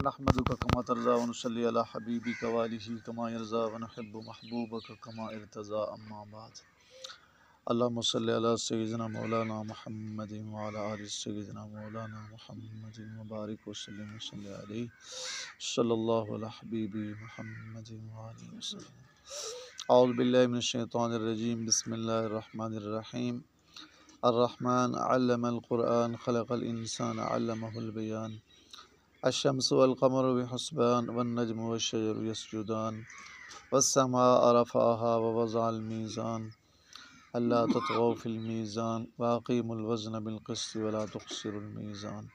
ونحمدک کما ترضى ونصلی علی حبیبک وآلہ کما یرضى ونحب محبوبک کما ارتضى اما بعد اللہم صلی علی سیدنا مولانا محمد وعلی آل سیدنا مولانا محمد مبارک وسلم وصلی علیہ صلی اللہ علی حبیبی محمد وآلہ وسلم۔ اعوذ باللہ من الشیطان الرجیم، بسم اللہ الرحمن الرحیم۔ الرحمن علم القرآن خلق الانسان علمہ البیان، الشمس والقمر بحسبان والنجم والشجر يسجدان والسماء رفعها ووضع الميزان ألا تطغوا في الميزان وأقيموا الوزن بالقسط ولا تخسروا الميزان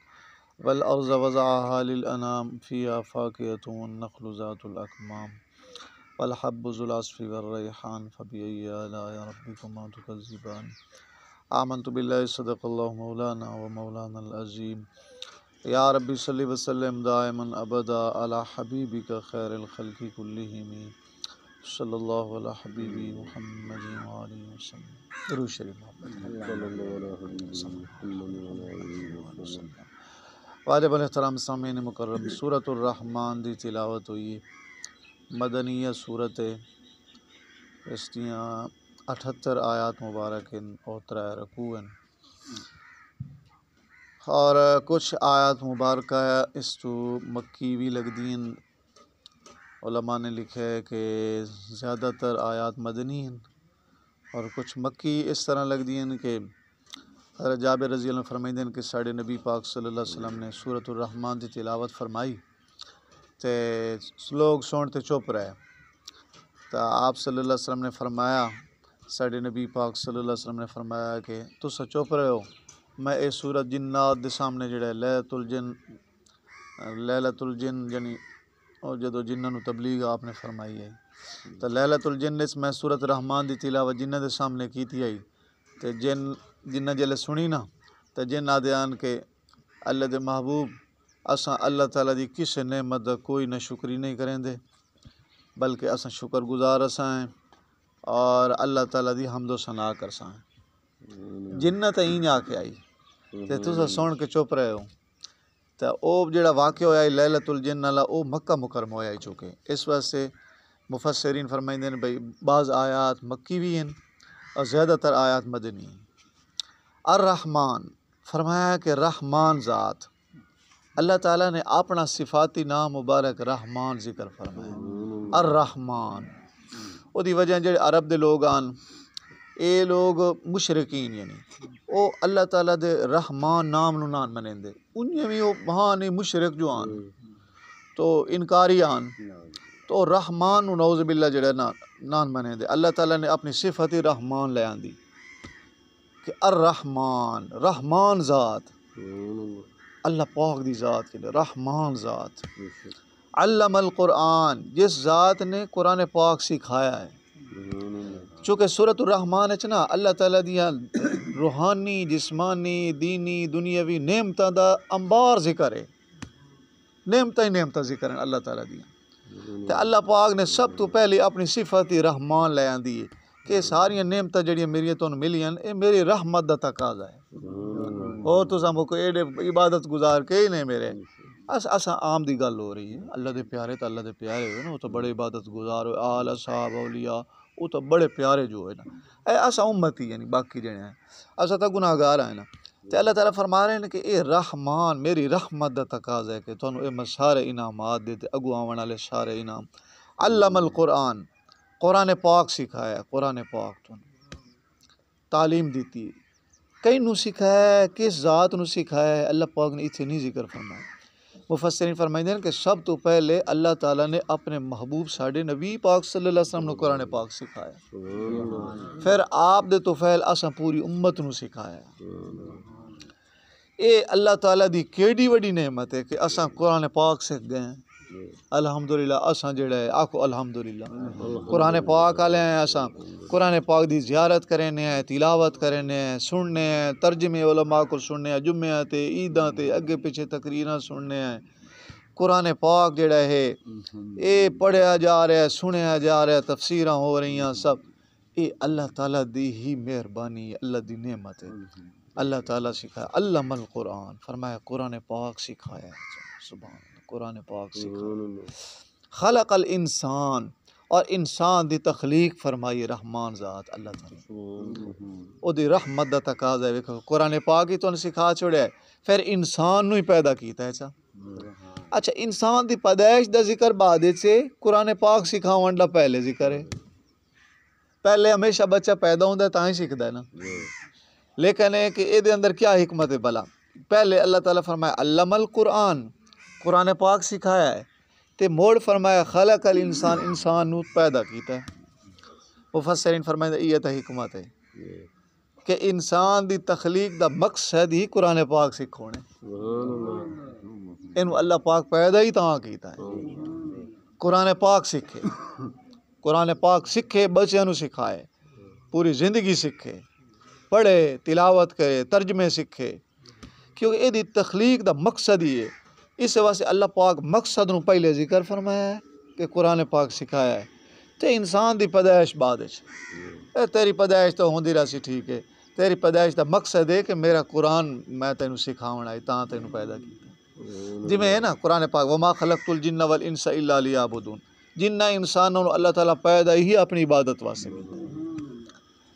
والأرض وضعها للأنام فيها فاكهة والنخل ذات الأكمام والحب ذو العصف والريحان فبأي آلاء ربكما تكذبان۔ آمنت بالله صدق الله مولانا ومولانا العظيم۔ یا ربی صلی وسلم دائما ابدا علی حبیبک خیر الخلق کلہم صلی اللہ علی حبیبی محمد وآلہ وسلم۔ درود شریف محمد واجب الاحترام سامعین مکرم، سورۃ الرحمن دی تلاوت ہوئی، مدنیہ صورت ہے، اس دیاں 78 آیات مبارک ہیں اور 3 رکوع ہیں، اور کچھ آیات مبارکہ اس تو مکی بھی لگ دین۔ علماء نے لکھا ہے کہ زیادہ تر آیات مدنی ہیں، اور کچھ مکی اس طرح لگ دین کہ حضرت جابر رضی اللہ عنہ فرمائیں کہ ساڑھے نبی پاک صلی اللہ علیہ وسلم نے سورۃ الرحمن کی تلاوت فرمائی تے لوگ سنتے چپ رہے، تو آپ صلی اللہ علیہ وسلم نے فرمایا، ساڑھے نبی پاک صلی اللہ علیہ وسلم نے فرمایا کہ تسا چپ رہے ہو، میں اے سورت جنات دے سامنے جڑا ہے لیلۃ الجن یعنی اور جدو جنہاں نو تبلیغ آپ نے فرمائی ہے، تو لیلۃ الجن اس میں سورت رحمان دی تلاوت جنہ دے سامنے کیتی آئی، تو جنہ جلے سنی نا تو جن آدیان کہ اللہ دے محبوب اساں اللہ تعالیٰ دی کس نعمت دا کوئی نہ شکری نہیں کریں دے، بلکہ اساں شکر گزار اساں ہیں اور اللہ تعالیٰ دی حمد و ثنا کرساں ہیں۔ جنت این آ کے آئی تے تسا سن کے چپ رہے ہو، تو او جڑا واقعہ ہویا ہے لیلۃ الجن والا او مکہ مکرمہ ہویا ہی چکے۔ اس واسطے مفسرین فرمائندے ہیں بھئی بعض آیات مکی بھی ہیں اور زیادہ تر آیات مدنی ہیں۔ الرحمن فرمایا کہ رحمان ذات، اللہ تعالیٰ نے اپنا صفاتی نام مبارک رحمان ذکر فرمایا، الرحمن۔ او دی وجہ جڑے عرب دے لوگ آن، اے لوگ مشرقین یعنی او اللہ تعالیٰ دے رحمان نام نو نان منیں دے، انہیں بھی وہ وہاں نہیں مشرق جو آن تو انکاری آن، تو رحمان نو نعوذ باللہ جڑے نان منیں دے۔ اللہ تعالیٰ نے اپنی صفت رحمان لے آندی کہ الرحمن، رحمان ذات، اللہ پاک دی ذات کے لئے رحمان ذات۔ علم القرآن، جس ذات نے قرآن پاک سکھایا ہے، چونکہ سورۃ الرحمن ہے نا اللہ تعالیٰ دیا روحانی، جسمانی، دینی، دنیاوی نعمتاں دا انبار ذکر ہے، نعمتاں ذکر ہیں اللہ تعالیٰ دیا، تو اللہ پاک نے سب تو پہلے اپنی صفت رحمان لے آندی ہے کہ ساریاں نعمتاں جڑیاں میری تو ملیاں اے میری رحمت دا تقاضا ہے، اور تو سامو کو ایڈے عبادت گزار کے ہی نہیں میرے اساں عام دی گل ہو رہی ہے، اللہ دے پیارے تو اللہ دے پیارے ہوئے نا، وہ تو بڑے عبادت گزار ہوئے، آل اصحاب اولیاء وہ تو بڑے پیارے جو ہے نا، اے اساں امتی یعنی باقی جڑے ہیں اساں تو گناہ گار ہیں نا، تو اللہ تعالیٰ فرما رہے ہیں کہ اے رحمان میری رحمت دا تقاضا ہے کہ تانوں اے میں سارے انعامات دیتے، اگو آون والے سارے انعام۔ علم القرآن، قرآن پاک سکھایا ہے، قرآن پاک تو تعلیم دیتی ہے، کئی نو سکھایا ہے، کس ذات نو سکھایا ہے اللہ پاک نے اتنے نہیں ذکر فرمایا۔ مفسرین فرمائندے ہیں کہ سب تو پہلے اللہ تعالیٰ نے اپنے محبوب ساڑھے نبی پاک صلی اللہ علیہ وسلم نے قرآن پاک سکھایا، پھر آپ دے تو فیل اساں پوری امت نو سکھایا۔ اے اللہ تعالیٰ دی کیڑی وڈی نعمت ہے کہ اساں قرآن پاک سکھ گئے ہیں، الحمدللہ اساں جڑا ہے آکھو الحمدللہ قرآن پاک والے ہیں، اساں قرآن پاک دی زیارت کرنے ہیں، تلاوت کرنے ہیں، سننے ہیں، ترجمے علماء کو سننے ہیں، جمعہ تے عیداں تے اگے پیچھے تقریراں سننے ہیں، قرآن پاک جڑا ہے اے پڑھیا جا رہا ہے، سنیا جا رہا ہے، تفسیراں ہو رہی ہیں، سب اے اللہ تعالیٰ دی ہی مہربانی ہے، اللہ دی نعمت ہے۔ اللہ تعالیٰ سکھایا، علم القرآن فرمایا قرآن پاک سکھایا ہے، سبحان اللہ۔ قرآن پاک سکھایا۔ خلق الانسان، اور انسان دی تخلیق فرمائی رحمان ذات اللہ تعالی، او دی رحمت دا تقاضا ہے۔ قرآن پاک ہی تو سکھا چھوڑیا ہے، پھر انسان نو ہی پیدا کیتا ہے۔ اچھا انسان دی پیدائش دا ذکر بعد سے قرآن پاک سکھاون دا پہلے ذکر ہے۔ پہلے ہمیشہ بچہ پیدا ہوندا ہے تاں ہی سکھدا ہے نا، لیکن ہے کہ اے دے اندر کیا حکمت ہے بھلا؟ پہلے اللہ تعالیٰ فرمایا علم القرآن، قرآن پاک سکھایا ہے، تے موڑ فرمایا خلق الانسان، انسان نو پیدا کیتا ہے۔ مفسرین فرمائے یہ تا حکمت ہے کہ انسان دی تخلیق دا مقصد ہی قرآن پاک سکھونے، انہوں اللہ پاک پیدا ہی تاں کیتا ہے۔ قرآن پاک سکھے، قرآن پاک سکھے، بچیاں نو سکھائے، پوری زندگی سکھے، پڑھے، تلاوت کرے، ترجمے سکھے، کیونکہ یہ دی تخلیق دا مقصد ہی ہے۔ اس واسطے اللہ پاک مقصد نو پہلے ذکر فرمایا ہے کہ قرآن پاک سکھایا ہے، تے انسان دی پیدائش بعد ہے۔ تیری پیدائش تو ہوندی رہی سی، ٹھیک ہے، تیری پیدائش دا مقصد ہے کہ میرا قرآن میں تینوں سکھاون آئی تاں تینوں پیدا کیتا جی میں ہے نا قرآن پاک وما خلقت الجن والانس الا لیعبدون، جنہ انسانوں اللہ تعالیٰ پیدا ہی اپنی عبادت واسطے کیتا،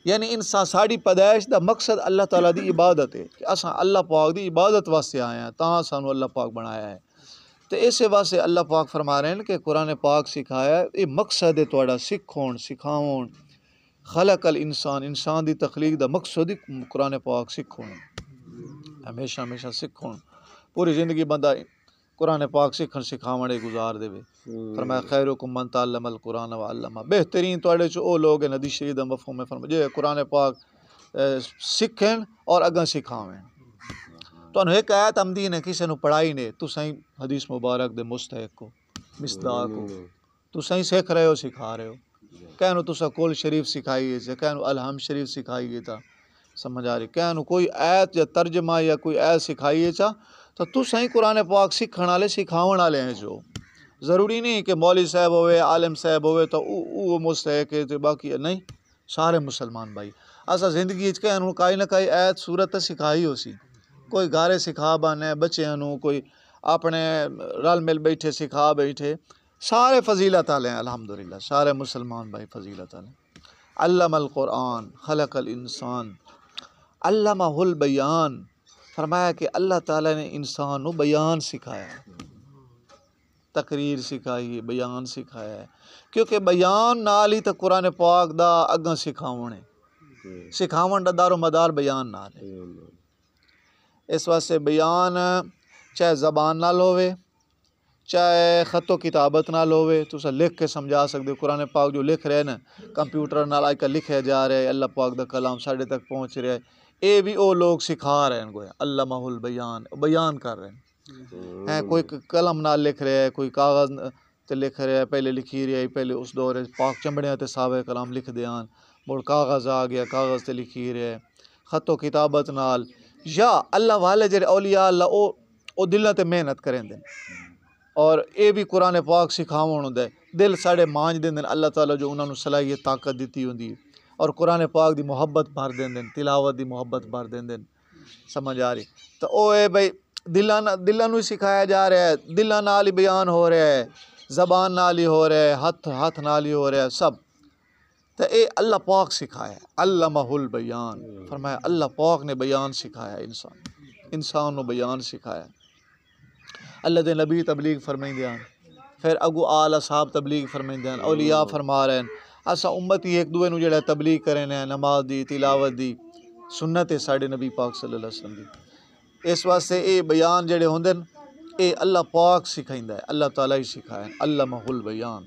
یعنی انسان ساڑی پیدائش دا مقصد اللہ تعالیٰ دی عبادت ہے کہ اساں اللہ پاک دی عبادت واسطے آئے ہیں، تاں سانو اللہ پاک بنایا ہے۔ تو اس واسطے اللہ پاک فرما رہے ہیں کہ قرآن پاک سکھایا ہے، یہ مقصد ہے تواڈا سکھون سکھاون۔ خلق الانسان، انسان دی تخلیق دا مقصد ہی قرآن پاک سکھون، ہمیشہ ہمیشہ سکھون، پوری زندگی بندہ قرآن پاک سکھن سکھاونے گزار دے۔ فرمایا خیرکم من تعلم القرآن وعلمہ، بہترین تواڈے چ او لوگ ہیں حدیث شریف دا مفہوم ہے، فرمایا جے قرآن پاک سکھن اور اگاں سکھاویں۔ تو ایک آیت آمدی نے کسی نو پڑھائی نے، تسیں حدیث مبارک دے مستحق ہو، مصداق ہو، تسیں سکھ رہے ہو، سکھا رہے ہو۔ کہنو تسا کل شریف سکھائیے سے، کہنو الحمد شریف سکھائیے تا، سمجھ آ رہی، کہنو کوئی آیت یا ترجمہ یا کوئی آیت سکھائیے چا، تو تسیں قرآن پاک سکھن والے سکھاون والے ہیں۔ جو ضروری نہیں کہ مولوی صاحب ہوئے، عالم صاحب ہوئے تو وہ مستحق ہے تو باقی نہیں، سارے مسلمان بھائی اسا زندگی کہنو کائی نہ کائی آیت صورت سکھائی ہو سی، کوئی گارے سکھا بانے بچیاں نو، کوئی اپنے رل مل بیٹھے سکھا بیٹھے، سارے فضیلت والے ہیں الحمدللہ، سارے مسلمان بھائی فضیلت والے۔ علم القرآن خلق الانسان علمہ البیان، فرمایا کہ اللہ تعالیٰ نے انسان نو بیان سکھایا، تقریر سکھائی، بیان سکھایا ہے، کیونکہ بیان نال ہی تو قرآن پاک دا اگاں سکھاون ہے، سکھاون دا دار و مدار بیان نال ہے۔ اس واسطے بیان چاہے زبان نال ہوئے، چاہے خط و کتابت نال ہوئے، تسا لکھ کے سمجھا سکتے ہو۔ قرآن پاک جو لکھ رہے نا کمپیوٹر نال آج کل لکھے جا رہے، اللہ پاک دا کلام ساڑھے تک پہنچ رہے، اے بھی او لوگ سکھا رہے ہیں، گویا علمہ البیان، بیان کر رہے ہیں۔ کوئی قلم نال لکھ رہے ہے، کوئی کاغذ تے لکھ رہے ہے، پہلے لکھی رہے، پہلے اس دور پاک چمڑیاں تے صحابہ کلام لکھ دیان، مڑ کاغذ آ گیا، کاغذ تے لکھی رہے، خط و کتابت نال، یا اللہ والے جڑے اولیاء اللہ او دلاں تے محنت کریں دیں، اور اے بھی قرآن پاک سکھاون ہوندا ہے، دل ساڑے مانج دیں دن، اللہ تعالیٰ جو انہوں نے صلاحیت طاقت دیتی ہوندی، اور قرآن پاک دی محبت بھر دیں دن، تلاوت دی محبت بھر دیں دن، سمجھ آ رہی۔ تو او اے بھائی دلاں نو ہی سکھایا جا رہا ہے، دلاں نال ہی بیان ہو رہا ہے، زبان نال ہی ہو رہا ہے، ہاتھ نال ہی ہو رہا ہے، سب تو اے اللہ پاک سکھایا ہے، علمہ البیان، فرمایا اللہ پاک نے بیان سکھایا، انسان نو بیان سکھایا۔ اللہ دے نبی تبلیغ فرمائیں دیاں، پھر اگو آل اصحاب تبلیغ فرمائیں دیاں، اولیاء فرما رہے ہیں، اسا امتی ایک دوے نو جڑا تبلیغ کریں ہیں، نماز دی، تلاوت دی، سنت ہے ساڑھے نبی پاک صلی اللہ علیہ وسلم دی۔ اس واسطے اے بیان جڑے ہوندے اے اللہ پاک سکھائندا ہے، اللہ تعالیٰ ہی سکھایا، علمہ البیان،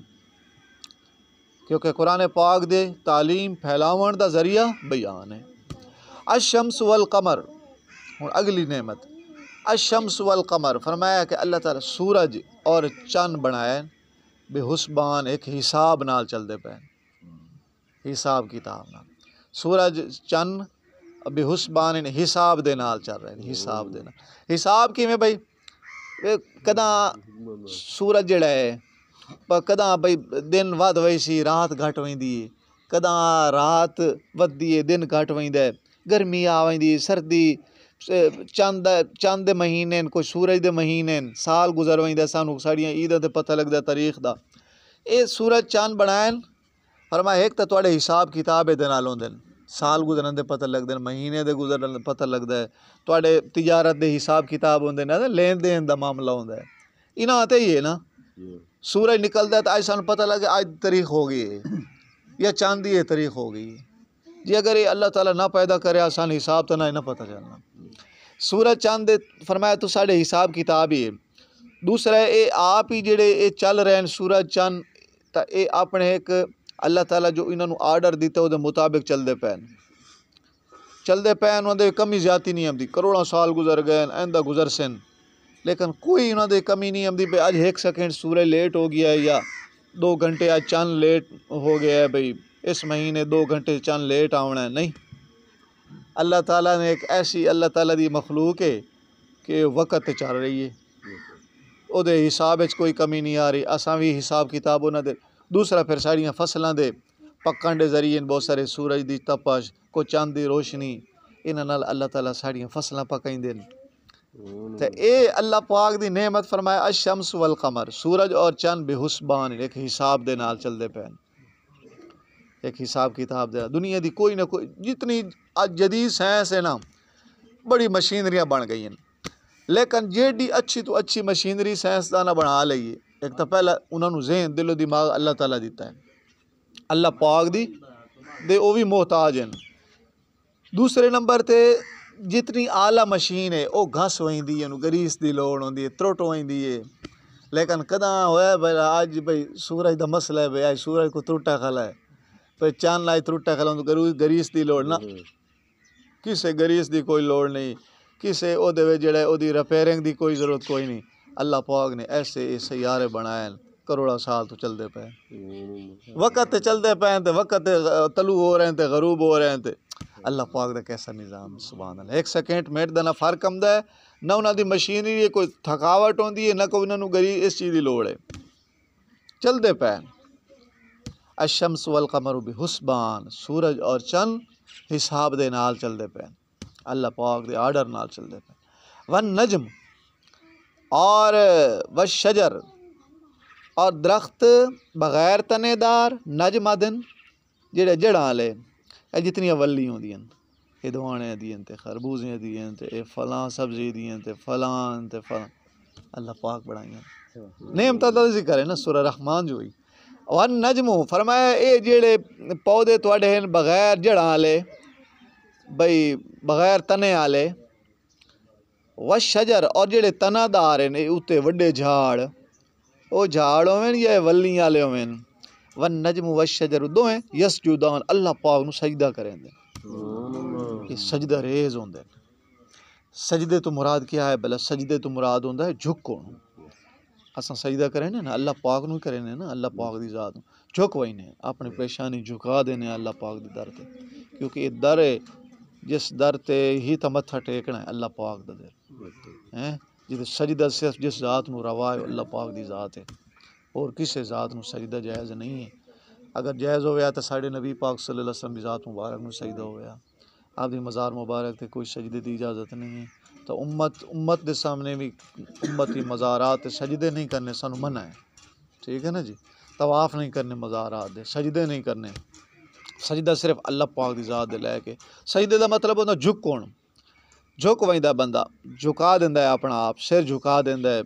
کیونکہ قرآن پاک دے تعلیم پھیلاون دا ذریعہ بیان ہے۔ الشمس والقمر، ہن اگلی نعمت، الشمس والقمر، فرمایا کہ اللہ تعالیٰ سورج اور چند بنایا بے حسبان، ایک حساب نال چل دے پے، حساب کتاب نال، سورج چند بے حسبان حساب دے نال چل رہے، حساب دے نال، حساب کی میں بھائی کداں سورج جڑا ہے کداں بھائی دن ود وئی سی رات گھٹ ویندی ہے، کداں رات ودی ہے دن گھٹ ویندا ہے، گرمی آ ویندی، سردی چند دے مہینے کوئی سورج دے مہینے سال گزر ویندے سانو ساڑیاں عیداں تے پتہ لگدا تاریخ دا اے سورج چاند بنائن فرمایا ایک تے تواڈے حساب کتاب دے نال ہوندے سال گزرن دے پتہ لگدے مہینے دے گزرن دے پتہ لگدا ہے تواڈے تجارت دے حساب کتاب ہوندے نے لین دین دا معاملہ ہوندا ہے انہاں تے ہی ہے نا سورج نکلدا ہے تے اج سانو پتہ لگے اج تاریخ ہو گئی ہے یا چاند دی تاریخ ہو گئی ہے جی اگر یہ اللہ تعالیٰ نہ پیدا کرے آسان حساب تو نہ پتہ چلنا سورج چاند فرمایا تو ساڑھے حساب کتاب ہی ہے دوسرا اے آپ ہی جڑے اے چل رہے ہیں سورج چاند تا اے اپنے ایک اللہ تعالیٰ جو انہوں آرڈر دیتا وہ مطابق چلتے پین انہوں نے کمی زیادتی نہیں آمدی کروڑوں سال گزر گئے آئندہ گزر سن لیکن کوئی انہوں نے کمی نہیں آمدی بھئی آج 1 سیکنڈ سورج لیٹ ہو گیا ہے یا 2 گھنٹے آج چاند لیٹ ہو گیا ہے بھئی اس مہینے 2 گھنٹے چاند لیٹ آونا ہے نہیں اللہ تعالیٰ نے ایک ایسی اللہ تعالیٰ دی مخلوق ہے کہ وقت چل رہی ہے او دے حساب کوئی کمی نہیں آ رہی اساں بھی حساب کتاب انہاں دے دوسرا پھر ساڑیاں فصلاں دے پکن دے ذریعے بہت سارے سورج دی تپش کو چاند دی روشنی انہاں نال اللہ تعالیٰ ساڑیاں فصلاں پکائیندے تے اے اللہ پاک دی نعمت فرمایا الشمس والقمر سورج اور چاند بحسبان ایک حساب دے نال چلدے پین ایک حساب کتاب دے دنیا دی کوئی نہ کوئی جتنی آج جدید سائنس ہے نا بڑی مشینریاں بن گئی ہیں لیکن جیڑی اچھی تو اچھی مشینری سائنسدانہ بنا لئیے ایک تو پہلا انہوں نے ذہن دل و دماغ اللہ تعالیٰ دیتا ہے اللہ پاک دے وہ بھی محتاج ہیں دوسرے نمبر تے جتنی اعلیٰ مشین ہے وہ گھس ویندی ہے گریس دی لوڑ ہوندی ہے ترٹ ویندی ہے لیکن کداں ہویا بھائی آج بھائی سورج دا مسئلہ ہے بھائی آج سورج کو ترٹا کھلا ہے پھر چاند لائے ترٹا کھلا گریس دی لوڑ نہ کسے گریس دی کوئی لوڑ نہیں کسے او دے جڑے او دی ریپیرنگ دی کوئی ضرورت کوئی نہیں اللہ پاک نے ایسے سیارے بنائے کروڑا سال تو چلتے پے وقت تے چلتے پے تے وقت تے طلوع ہو رہے ہیں تے غروب ہو رہے ہیں تے اللہ پاک دا کیسا نظام سبحان اللہ 1 سیکنڈ منٹ دا نہ فرق آمدا ہے نہ انہاں دی مشینری کوئی تھکاوٹ ہوندی ہے نہ کوئی انہاں نوں گری اس چیز دی لوڑ ہے چلتے پے الشمس والقمر بحسبان سورج اور چند حساب دے نال چلتے پے اللہ پاک دے آرڈر نال چلتے پے والنجم اور والشجر اور درخت بغیر تنے دار نجم آدن جڑے جڑاں والے اے جتنی ولی ہوندی ہیں اے دوانے دی تے خربوزے دی تے اے فلاں سبزی دی تے فلاں اللہ پاک بڑھائیں نعمتاں دا ذکر ہے نا سورہ رحمان جو ہوئی والنجم فرمایا اے جڑے پودے تواڈے ہیں بغیر جڑاں والے بھئی بغیر تنے والے والشجر اور جڑے تنا دار ہیں اوتے وڈے جھاڑ او جھاڑ ہوویں یا ولیاں والے ہوویں والنجم والشجر دوویں یسجدان اللہ پاک نو سجدہ کریں دے یہ سجدہ ریز ہوندے سجدے تو مراد کیا ہے بلا سجدے تو مراد ہوندا ہے جھکن اساں سجدہ کریں نا اللہ پاک نو کریں نا اللہ پاک دی ذات جھک وینے اپنی پیشانی جھکا دینے اللہ پاک دی در تے کیونکہ یہ در ہے جس در تے ہی تے متھا ٹیکنا ہے اللہ پاک دا در ہیں جس سجدہ صرف جس ذات نو روا ہے اللہ پاک دی ذات ہے اور کسی ذات نو سجدہ جائز نہیں ہے اگر جائز ہویا تو ساڑھے نبی پاک صلی اللہ علیہ وسلم دی ذات مبارک نو سجدہ ہویا آپ دی مزار مبارک تے کوئی سجدے دی اجازت نہیں ہے تو امت دے سامنے بھی امتی مزارات سجدے نہیں کرنے سانو منع ہے ٹھیک ہے نا جی طواف نہیں کرنے مزارات دے سجدے نہیں کرنے سجدہ صرف اللہ پاک دی ذات دے لے کے سجدے دا مطلب ہوتا جھکن جھک ویندا بندہ جھکا دیندا ہے اپنا آپ سر جھکا دیندا ہے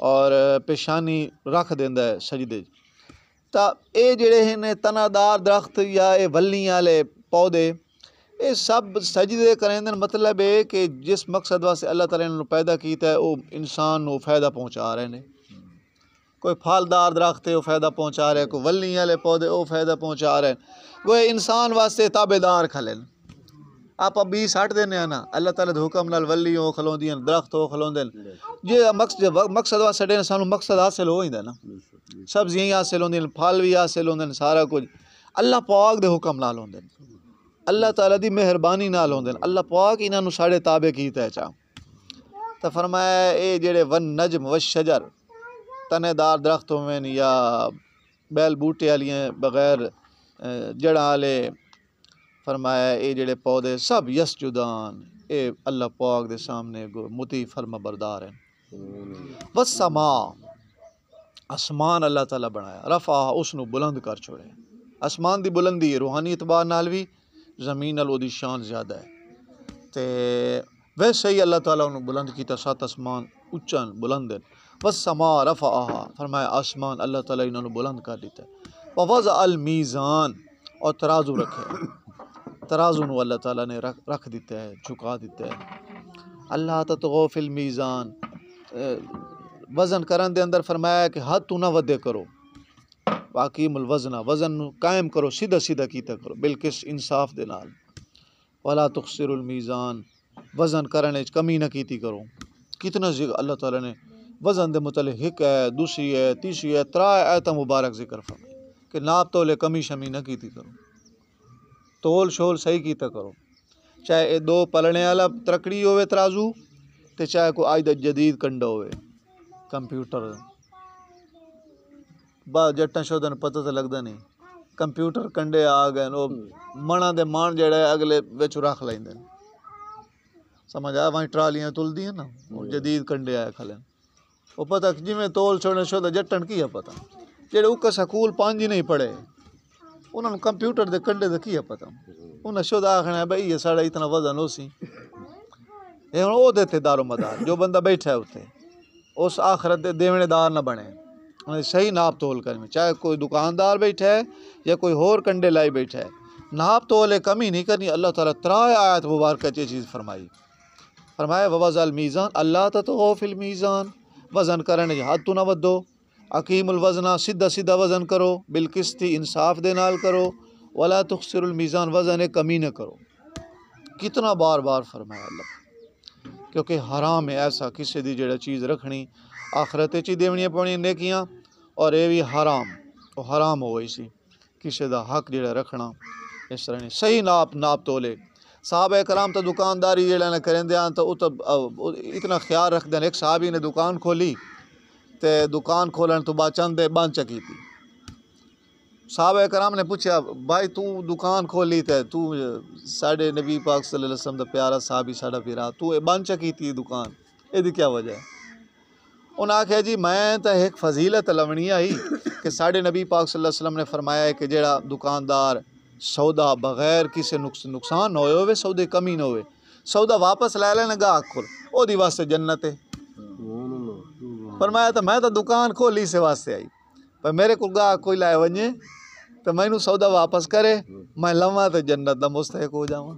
اور پیشانی رکھ دیندا ہے سجدے تا اے جڑے ہیں تنا دار درخت یا اے ولیاں والے پودے اے سب سجدے کریں دن مطلب ہے کہ جس مقصد واسطے اللہ تعالیٰ نے پیدا کیتا ہے وہ انسان نو فائدہ پہنچا رہے ہیں کوئی پھلدار درخت ہے وہ فائدہ پہنچا رہے ہیں کوئی ولیاں والے پودے وہ فائدہ پہنچا رہے ہیں وہ انسان واسطے تابع دار کھلن آپ اب 20 ہٹ دینے ہیں نا اللہ تعالیٰ دے حکم نال ولی ہو کھلون دیاں درخت ہو کھلون دین جی مقصد واسطے دینے سانو مقصد حاصل ہو ہیندا نا سبزیاں حاصل ہوندی پھل بھی حاصل ہوندے سارا کچھ اللہ پاک دے حکم نال ہوندے اللہ تعالیٰ دی مہربانی نال ہوندے اللہ پاک انہاں نو ساڑے تابع کیتا ہے چا تے فرمایا اے جڑے والنجم والشجر تنے دار درخت ہوویں یا بیل بوٹے والیاں بغیر جڑاں والے فرمایا اے جڑے پودے سب یسجدان اے اللہ پاک دے سامنے مطیع فرما بردار ہیں. والسماء آسمان اللہ تعالیٰ بنایا، رفع اس نو بلند کر چھوڑے. آسمان دی بلندی ہے روحانی اعتبار نال بھی زمین نال او دی شان زیادہ ہے. تے ویسے ہی اللہ تعالیٰ انہوں بلند کیتا، سات آسمان اچھن بلند ہیں. والسماء رفعہا فرمایا آسمان اللہ تعالیٰ انہوں بلند کر دیتا ہے. ووضع المیزان اور ترازو رکھے، ترازو نو اللہ تعالیٰ نے رکھ دیتا ہے، جھکا دیتا ہے. اللہ تطغوا فی المیزان وزن کرن دے اندر فرمایا کہ حد تو نہ ودے کرو، واقیم الوزن وزن نو قائم کرو، سیدھا سیدھا کیتا کرو بالکل انصاف دے نال. ولا تخسر المیزان وزن کرنے وچ کمی نہ کیتی کرو. کتنا اللہ تعالیٰ نے وزن دے متعلق ایک ہے، دوسری ہے، تیسری ہے، ترائے آیت مبارک ذکر فرمائی کہ ناپ تولے کمی شمی نہ کیتی کرو، تول شول صحیح کیتا کرو. چاہے دو پلنے والا ترکڑی ہوئے ترازو تے چاہے کوئی آج دا جدید کنڈا ہوئے کمپیوٹر. با جٹاں شودن پتہ تو لگدا نہیں، کمپیوٹر کنڈے آ گئے وہ منا دے مان جڑا ہے اگلے وچ رکھ لیندے. سمجھ آیا؟ وہیں ٹرالیاں تلدی ہیں نا، وہ جدید کنڈے آئے کھلے وہ پتہ جویں تول چھوڑنے شودا جٹن کی ہے پتہ. جڑے اوکا سکول 5 ہی نہیں پڑھے انہوں نے کمپیوٹر دے کنڈے دے کی ہے پتہ. انہیں شودا آکھنا ہے بھئی یہ ساڑا اتنا وزن ہو سی، یہ ہن او دیتے دار و مدار. جو بندہ بیٹھا ہے اتنے اس آخرت دے دیونے دار نہ بنے. صحیح ناپ تول کرنے، چاہے کوئی دکاندار بیٹھا ہے یا کوئی اور کنڈے لائی بیٹھا ہے، ناپ تولے کمی نہیں کرنی. اللہ تعالیٰ ترائے آیت مبارکہ یہ چیز فرمائی. فرمایا ووضع المیزان اللہ تطغوا فی المیزان وزن کرنے حد تو نہ ودو، اقیم الوزن سیدھا سیدھا وزن کرو، بالقسط انصاف دے نال کرو. ولا تخسر المیزان وزن کمی نہ کرو. کتنا بار بار فرمایا اللہ، کیونکہ حرام ہے ایسا کسی دی جڑا چیز رکھنی آخرت چی دیونیاں پونی نیکیاں، اور یہ بھی حرام وہ حرام ہو گئی سی کسی دا حق جڑا رکھنا اس طرح نہیں. صحیح ناپ تولے. صحابہ کرام تو دکانداری جڑا نہ کریں دیاں تو اتنا خیال رکھ دیں. ایک صحابی نے دکان کھولی تے دکان کھولن تو بعد چند بند چکی تھی. صحابہ کرام نے پوچھا بھائی تو دکان کھولی تے تو ساڈے نبی پاک صلی اللہ علیہ وسلم دا پیارا صحابی ساڈا پیرا تو بند چکی تھی دکان، یہ کیا وجہ ہے؟ انہاں آکھیا جی میں تو ایک فضیلت لونی آئی کہ ساڈے نبی پاک صلی اللہ علیہ وسلم نے فرمایا ہے کہ جڑا دکاندار سودا بغیر کسی نقصان نہ ہوئے سودے کمی نہ ہوئے سودا واپس لے لینا گاہک کھول او دی واسطے جنت ہے. فرمایا تو میں تو دکان کھولی سے واسطے آئی، پر میرے کو گاہک کوئی لائے ونجے تو مینوں سودا واپس کرے میں لواں تو جنت دا مستحق ہو جاواں.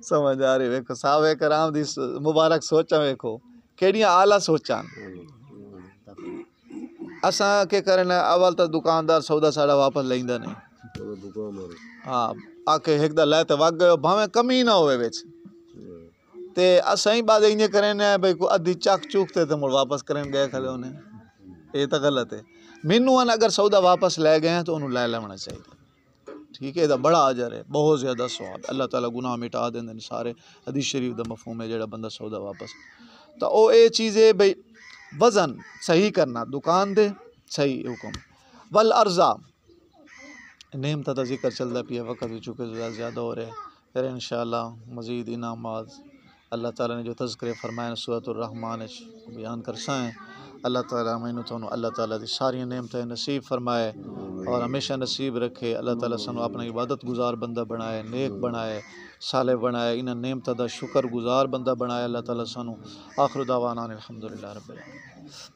سمجھ آ رہی؟ ویکھو صحابہ کرام دی مبارک سوچاں، ویکھو کیڑیاں اعلیٰ سوچاں. اساں کے کرنا اول تو دکاندار سودا ساڑا واپس لیندا نہیں. ہاں آ کے ایک دا لے تے وگ گئے بھاویں کمی نہ ہوئے وچ تے اساں ہی بعد انج کرنے بھئی کو ادھی چک چوک تے مڑ واپس کرن گئے کھلے ہونے. یہ تو غلط ہے. مینوں اگر سودا واپس لے گئے ہیں تو انہوں لے لینا چاہیے. ٹھیک ہے، یہ بڑا اجر ہے، بہت زیادہ ثواب. اللہ تعالیٰ گناہ مٹا دیں سارے. حدیث شریف دا مفہوم ہے جڑا بندہ سودا واپس تو او اے چیز ہے بھئی وزن صحیح کرنا دکان دے صحیح حکم. والارضا نعمت دا ذکر چلتا پیا، وقت بھی چونکہ زیادہ ہو رہے، پھر انشاءاللہ مزید انعامات اللہ تعالیٰ نے جو تذکرے فرمائے سورۃ الرحمن بیان کرسا ہیں. اللہ تعالیٰ مینوں تھانوں اللہ تعالیٰ دی ساری نعمتیں نصیب فرمائے اور ہمیشہ نصیب رکھے. اللہ تعالیٰ سانوں اپنا عبادت گزار بندہ بنائے، نیک بنائے، صالح بنائے، انہاں نعمتاں دا شکر گزار بندہ بنائے. اللہ تعالیٰ سانوں آخر دعوانا الحمدللہ رب العالمین.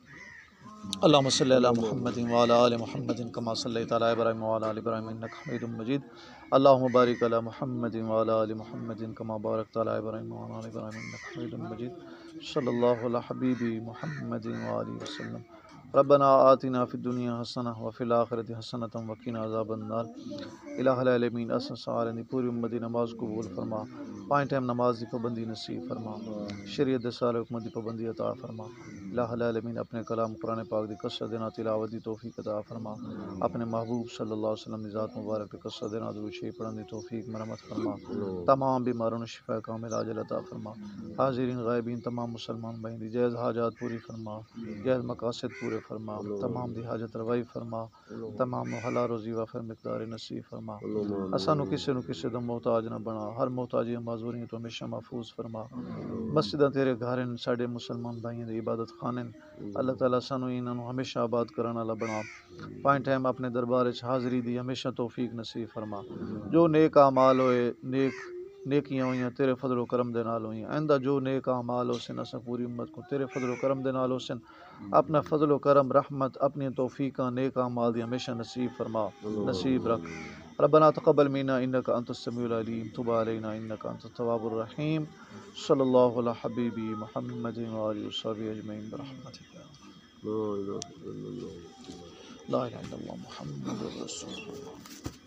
اللهم صل على محمد وعلى آل محمد كما صليت على إبراهيم وعلى آل إبراهيم إنك حميد مجيد. اللهم بارك على محمد وعلى آل محمد كما باركت على إبراهيم وعلى آل إبراهيم إنك حميد مجيد. صلى الله على حبيبي محمد وآله وسلم. ربنا آتنا في الدنيا حسنة وفي الآخرة حسنة وقنا عذاب النار. الہ العالمین اساں سارے دی پوری امت دی نماز قبول فرما، 5 ٹائم نماز دی پابندی نصیب فرما، شریعت دے سارے حکم دی پابندی عطا فرما. الہ العالمین اپنے کلام قرآن پاک دی کثرت دینا تلاوت دی توفیق عطا فرما. اپنے محبوب صلی اللہ علیہ وسلم دی ذات مبارک دی کثرت دینا درود شریف پڑھن دی توفیق مرحمت فرما. تمام بیماروں نے شفا کامل عاجل عطا فرما. حاضرین غائبین تمام مسلمان بھائیں دی جائز حاجات پوری فرما، جائز مقاصد پورے فرما. تمام دی حاجت روائی فرما، تمام نو حلال روزی وافر مقدار نصیب فرما. اسانو کسے نو کسے دا محتاج نہ بنا، ہر محتاجی نماز ہو رہی ہیں تو ہمیشہ محفوظ فرما مسجداں تیرے گھر ہیں ساڈے مسلمان بھائیوں دے عبادت خانے اللہ تعالیٰ سانو انہاں نو ہمیشہ آباد کرن والا بنا پائیں ٹائم اپنے دربار وچ حاضری دی ہمیشہ توفیق نصیب فرما جو نیک اعمال ہوئے نیکیاں ہوئیاں تیرے فضل و کرم دے نال ہوئیاں آئندہ جو نیک اعمال ہو سن اساں پوری امت کو تیرے فضل و کرم دے نال ہو سن اپنا فضل و کرم رحمت اپنی توفیقاں نیک اعمال دی ہمیشہ نصیب فرما نصیب رکھ ربنا تقبل منا انك انت السميع العليم تب علينا انك انت التواب الرحيم صلی اللہ علی حبیبی محمد وآلہ وصحبہ اجمعین برحمتک لا الہ الا اللہ محمد رسول اللہ